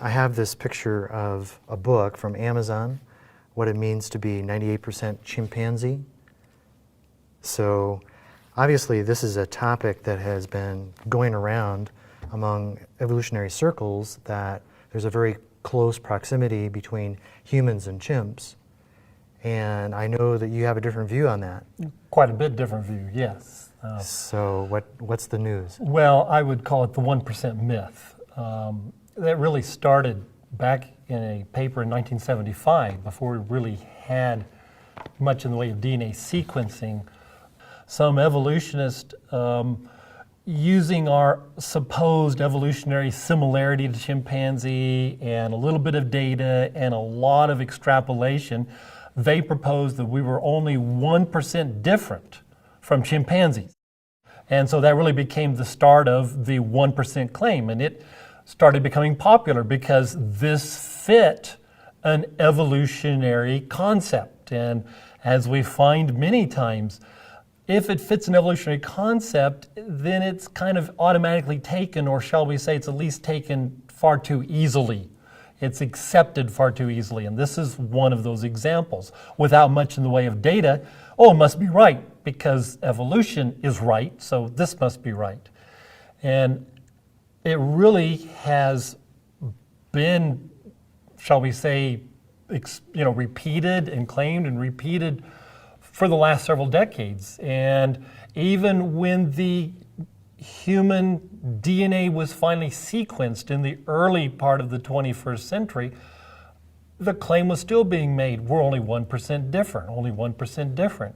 I have this picture of a book from Amazon, what it means to be 98% chimpanzee. So obviously this is a topic that has been going around among evolutionary circles, that there's a very close proximity between humans and chimps. And I know that you have a different view on that. Quite a bit different view, yes. So what's the news? Well, I would call it the 1% myth. That really started back in a paper in 1975, before we really had much in the way of DNA sequencing. Some evolutionist, using our supposed evolutionary similarity to chimpanzee and a little bit of data and a lot of extrapolation, they proposed that we were only 1% different from chimpanzees. And so that really became the start of the 1% claim. And it started becoming popular because this fit an evolutionary concept. And as we find many times, if it fits an evolutionary concept, then it's kind of automatically taken, or shall we say it's at least taken far too easily. It's accepted far too easily. And this is one of those examples. Without much in the way of data, oh, it must be right because evolution is right, so this must be right. And it really has been, shall we say, repeated and claimed and repeated for the last several decades. And even when the human DNA was finally sequenced in the early part of the 21st century, the claim was still being made, we're only 1% different, only 1% different.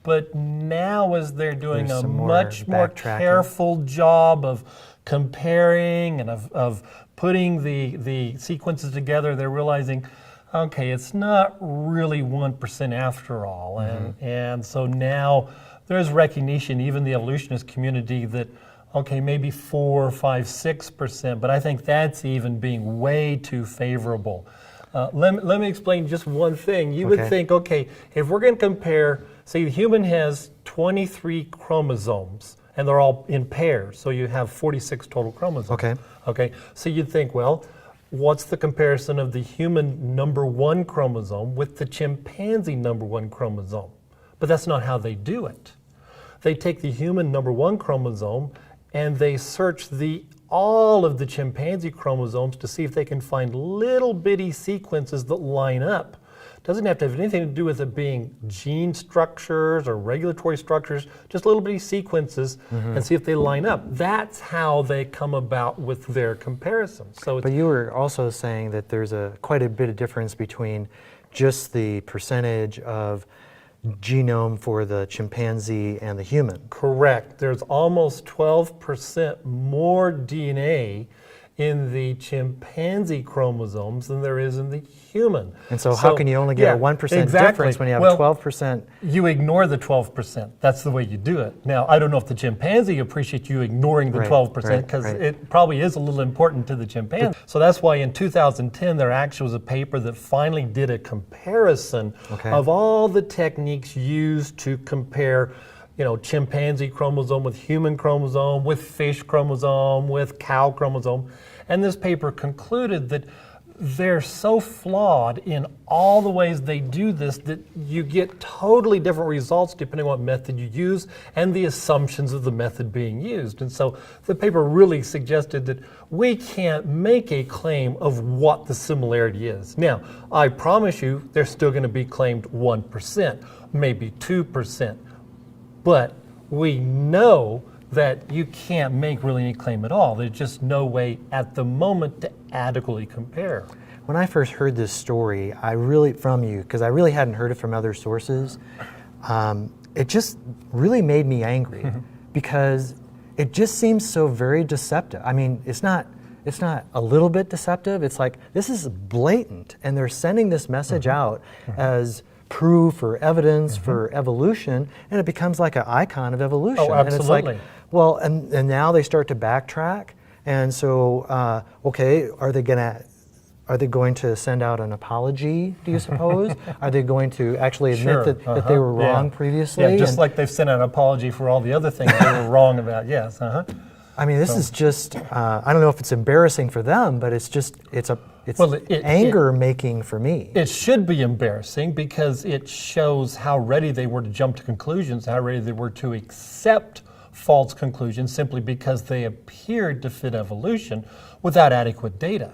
But now, as they're doing a much more careful job of comparing and of putting the sequences together, they're realizing, okay, it's not really 1% after all. And so now there's recognition, even the evolutionist community, that, okay, maybe 4, 5, 6%, but I think that's even being way too favorable. Let me explain just one thing. You would think, okay, if we're going to compare, say the human has 23 chromosomes, and they're all in pairs, so you have 46 total chromosomes. Okay, so you'd think, well, what's the comparison of the human number 1 chromosome with the chimpanzee number 1 chromosome? But that's not how they do it. They take the human number 1 chromosome and they search all of the chimpanzee chromosomes to see if they can find little bitty sequences that line up. Doesn't have to have anything to do with it being gene structures or regulatory structures, just little bitty sequences, and see if they line up. That's how they come about with their comparisons. So but you were also saying that there's quite a bit of difference between just the percentage of genome for the chimpanzee and the human. Correct. There's almost 12% more DNA in the chimpanzee chromosomes than there is in the human. And so how can you only get a 1% difference when you have 12%? You ignore the 12%. That's the way you do it. Now, I don't know if the chimpanzee appreciates you ignoring the 12%, because it probably is a little important to the chimpanzee. So that's why in 2010 there actually was a paper that finally did a comparison of all the techniques used to compare chimpanzee chromosome with human chromosome, with fish chromosome, with cow chromosome. And this paper concluded that they're so flawed in all the ways they do this that you get totally different results depending on what method you use and the assumptions of the method being used. And so the paper really suggested that we can't make a claim of what the similarity is. Now, I promise you, they're still going to be claimed 1%, maybe 2%. But we know that you can't make really any claim at all. There's just no way at the moment to adequately compare. When I first heard this story, from you, because I really hadn't heard it from other sources, it just really made me angry because it just seems so very deceptive. I mean, it's not a little bit deceptive. It's like, this is blatant, and they're sending this message out as proof or evidence for evolution, and it becomes like an icon of evolution. Oh, absolutely. And it's like, well, and now they start to backtrack, and so okay, are they going to send out an apology, do you suppose? Are they going to actually admit that they were wrong previously? Yeah, just like they've sent out an apology for all the other things they were wrong about, yes. I mean, this is just, I don't know if it's embarrassing for them, but it's anger making for me. It should be embarrassing because it shows how ready they were to jump to conclusions, how ready they were to accept false conclusions simply because they appeared to fit evolution without adequate data.